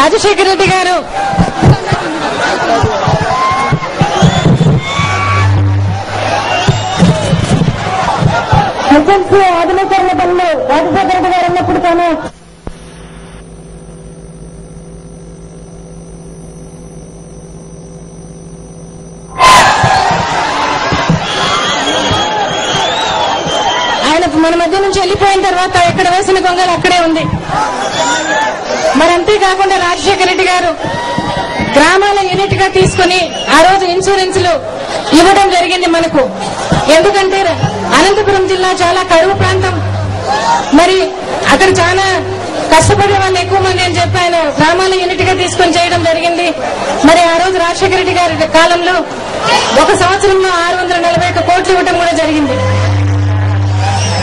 రాజశేఖర రెడ్డి గారు ఎస్ఎల్సీ ఆధునీకరణ పనులు రాజశేఖర రెడ్డి గారు ఉన్నప్పుడు తాను ఆయన మన మధ్య నుంచి వెళ్లిపోయిన తర్వాత ఎక్కడ వేసిన గొంగలు అక్కడే ఉంది. మరి అంతేకాకుండా రాజశేఖర రెడ్డి గారు గ్రామాల యూనిట్ గా తీసుకుని ఆ రోజు ఇన్సూరెన్స్లు ఇవ్వడం జరిగింది మనకు. ఎందుకంటే అనంతపురం జిల్లా చాలా కరువు ప్రాంతం, మరి అక్కడ చాలా కష్టపడే వాళ్ళు ఎక్కువ మంది అని చెప్పి ఆయన గ్రామాల యూనిట్ గా తీసుకొని చేయడం జరిగింది. మరి ఆ రోజు రాజశేఖర రెడ్డి గారి కాలంలో ఒక సంవత్సరంలో 641 కోట్లు ఇవ్వడం కూడా జరిగింది.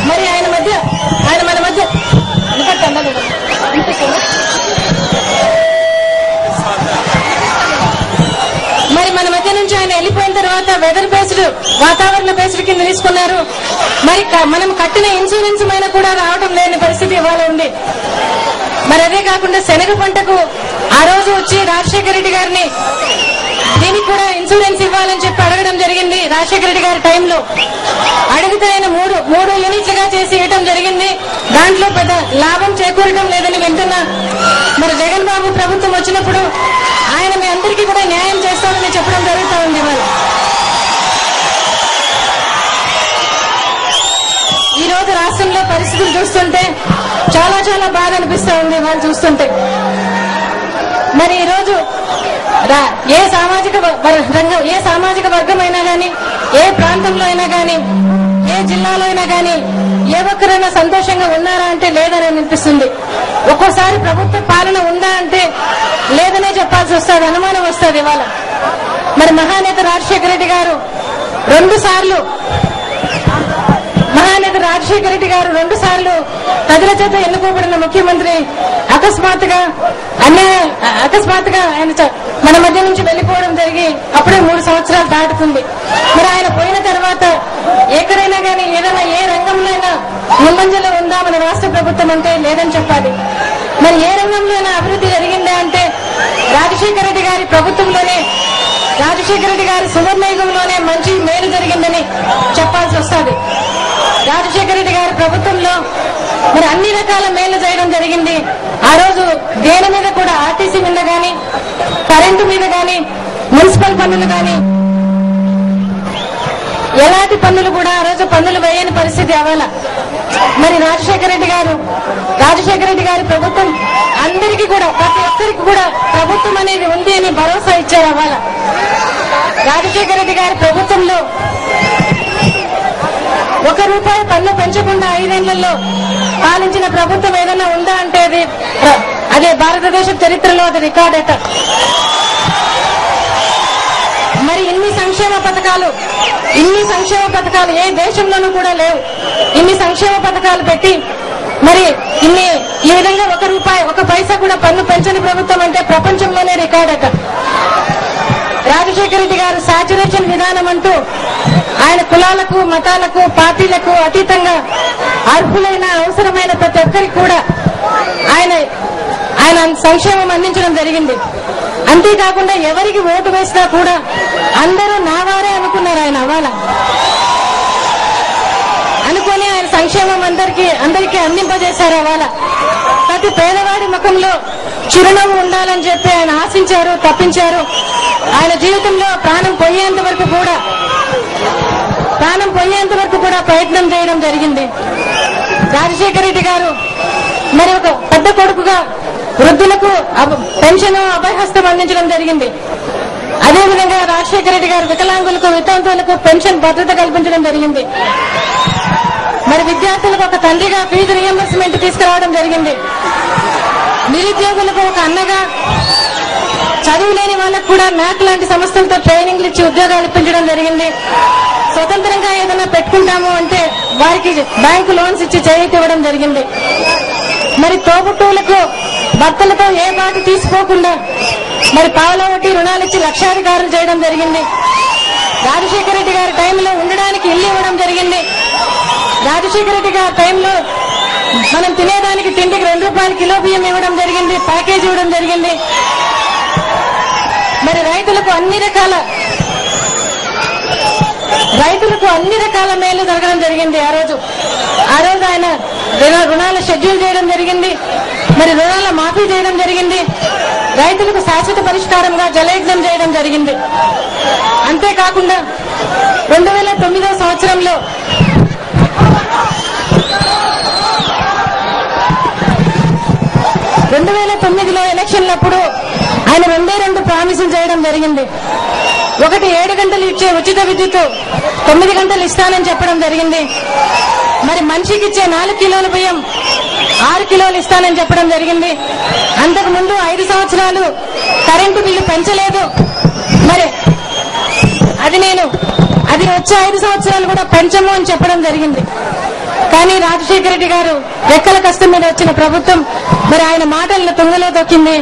మరి ఆయన మన మధ్య మరి మన మధ్య నుంచి ఆయన వెళ్లిపోయిన తర్వాత వెదర్ బేస్డ్ వాతావరణ బేస్డ్ కింద తీసుకున్నారు. మరి మనం కట్టిన ఇన్సూరెన్స్ పైన కూడా రావడం లేని పరిస్థితి ఇవాళ ఉంది. మరి అదే కాకుండా శనగ పంటకు ఆ రోజు వచ్చి రాజశేఖర రెడ్డి గారిని దీనికి కూడా ఇన్సూరెన్స్ ఇవ్వాలని చెప్పి అడగడం జరిగింది. రాజశేఖర రెడ్డి గారి టైంలో అడిగితే ఆయన మూడు యూనిట్లుగా చేసి ఇవ్వడం జరిగింది. దాంట్లో పెద్ద లాభం చేకూరడం లేదని వింటున్నా. మరి జగన్ బాబు ప్రభుత్వం వచ్చినప్పుడు ఆయన మీ అందరికీ కూడా న్యాయం చేస్తామని చెప్పడం జరుగుతూ ఉంది. మరి ఈ రోజు రాష్ట్రంలో పరిస్థితులు చూస్తుంటే చాలా చాలా బాధ అనిపిస్తా ఉంది వాళ్ళు చూస్తుంటే. మరి ఈ రోజు ఏ సామాజిక వర్గం అయినా గాని, ఏ ప్రాంతంలో అయినా గాని, ఏ జిల్లాలో అయినా గాని ఏ ఒక్కరైనా సంతోషంగా ఉన్నారా అంటే లేదని అనిపిస్తుంది. ఒక్కోసారి ప్రభుత్వ పాలన ఉందా అంటే లేదనే చెప్పాల్సి వస్తుంది, అనుమానం వస్తుంది ఇవాళ. మరి మహానేత రాజశేఖర రెడ్డి గారు రెండు సార్లు ప్రజల చేత ఎన్నుకోబడిన ముఖ్యమంత్రి అకస్మాత్తుగా ఆయన మన మధ్య నుంచి వెళ్లిపోవడం జరిగి అప్పుడే 3 సంవత్సరాలు దాటుతుంది. మరి ఆయన పోయిన తర్వాత ఎక్కడైనా కానీ ఏదైనా ఏ రంగంలో అయినా ముందంజలో ఉందా మన రాష్ట్ర ప్రభుత్వం అంటే లేదని చెప్పాలి. మరి ఏ రంగంలో అయినా అభివృద్ధి జరిగిందా అంటే రాజశేఖర రెడ్డి గారి ప్రభుత్వంలోనే, రాజశేఖర రెడ్డి గారి సువర్ణయుగంలోనే మంచి మేలు జరిగిందని చెప్పాల్సి వస్తుంది. రాజశేఖర రెడ్డి గారి ప్రభుత్వంలో మరి అన్ని రకాల మేలు చేయడం జరిగింది. ఆ రోజు దేని మీద కూడా ఆర్టీసీ మీద గాని, కరెంటు మీద గాని, మున్సిపల్ పన్నులు గాని, ఎలాంటి పన్నులు కూడా ఆ రోజు పన్నులు వేయని పరిస్థితి అవ్వాల. మరి రాజశేఖర రెడ్డి గారి ప్రభుత్వం అందరికీ కూడా, ప్రతి ఒక్కరికి కూడా ప్రభుత్వం అనేది ఉంది అని భరోసా ఇచ్చారు అవ్వాల. రాజశేఖర రెడ్డి గారి ప్రభుత్వంలో ₹1 పన్ను పెంచకుండా 5 ఏళ్లలో పాలించిన ప్రభుత్వం ఏదైనా ఉందా అంటే అదే భారతదేశ చరిత్రలో అది రికార్డట. మరి ఇన్ని సంక్షేమ పథకాలు ఏ దేశంలోనూ కూడా లేవు. ఇన్ని సంక్షేమ పథకాలు పెట్టి మరి ఈ విధంగా ₹1 పైసా కూడా పన్ను పెంచని ప్రభుత్వం అంటే ప్రపంచంలోనే రికార్డట. రాజశేఖర రెడ్డి గారు సాచురేషన్ విధానం అంటూ ఆయన కులాలకు, మతాలకు, పార్టీలకు అతీతంగా అర్హులైన, అవసరమైన ప్రతి ఒక్కరికి కూడా ఆయన సంక్షేమం అందించడం జరిగింది. అంతేకాకుండా ఎవరికి ఓటు వేసినా కూడా అందరూ నావారే అనుకున్నారు. ఆయన అవ్వాల అనుకుని ఆయన సంక్షేమం అందరికీ అందింపజేశారు అవ్వాల. ప్రతి పేదవాడి ముఖంలో చిరునవ్వు ఉండాలని చెప్పి ఆయన ఆశించారు, తప్పించారు. ఆయన జీవితంలో ప్రాణం పోయేంత వరకు కూడా ప్రయత్నం చేయడం జరిగింది. రాజశేఖర రెడ్డి గారు మరి ఒక పెద్ద కొడుకుగా వృద్ధులకు పెన్షన్, అభయహస్తం అందించడం జరిగింది. అదేవిధంగా రాజశేఖర రెడ్డి గారు వికలాంగులకు, వితంతువులకు పెన్షన్ భద్రత కల్పించడం జరిగింది. మరి విద్యార్థులకు ఒక తండ్రిగా ఫీజు రియంబర్స్మెంట్ తీసుకురావడం జరిగింది. నిరుద్యోగులకు ఒక అన్నగా, చదువు లేని వాళ్ళకు కూడా న్యాక్ లాంటి సంస్థలతో ట్రైనింగ్లు ఇచ్చి ఉద్యోగాలు ఇప్పించడం జరిగింది. స్వతంత్రంగా ఏదైనా పెట్టుకుంటాము అంటే వారికి బ్యాంకు లోన్స్ ఇచ్చి చేయూత ఇవ్వడం జరిగింది. మరి తోబుట్టువులకు భర్తలతో ఏ బాధ తీసుకోకుండా మరి పావలా వడ్డీ రుణాలు ఇచ్చి లక్షాధికారులు చేయడం జరిగింది. రాజశేఖర రెడ్డి గారి టైంలో ఉండడానికి ఇల్లు ఇవ్వడం జరిగింది. రాజశేఖర రెడ్డి గారి టైంలో మనం తినేదానికి తిండికి ₹2 కిలో బియ్యం ఇవ్వడం జరిగింది, ప్యాకేజ్ ఇవ్వడం జరిగింది. మరి రైతులకు అన్ని రకాల మేలు జరగడం జరిగింది. ఆ రోజు ఆయన రుణాల షెడ్యూల్ చేయడం జరిగింది. మరి రుణాల మాఫీ చేయడం జరిగింది. రైతులకు శాశ్వత పరిష్కారంగా జలయజ్ఞం చేయడం జరిగింది. అంతేకాకుండా 2009 సంవత్సరంలో ఎలక్షన్లప్పుడు ఆయన 2 ప్రామిసులు చేయడం జరిగింది. ఒకటి 7 గంటలు ఇచ్చే ఉచిత విద్యుత్ 9 గంటలు ఇస్తానని చెప్పడం జరిగింది. మరి మనిషికి ఇచ్చే 4 కిలోల బియ్యం 6 కిలోలు ఇస్తానని చెప్పడం జరిగింది. అంతకుముందు 5 సంవత్సరాలు కరెంటు బిల్లు పెంచలేదు. మరి అది వచ్చే 5 సంవత్సరాలు కూడా పెంచము అని చెప్పడం జరిగింది. కానీ రాజశేఖర రెడ్డి గారు రెక్కల కష్టం మీద వచ్చిన ప్రభుత్వం మరి ఆయన మాటలను తుంగలో తొక్కింది.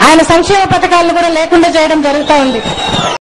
ఆయన సంక్షేమ పథకాలను కూడా లేకుండా చేయడం జరుగుతూ ఉంది.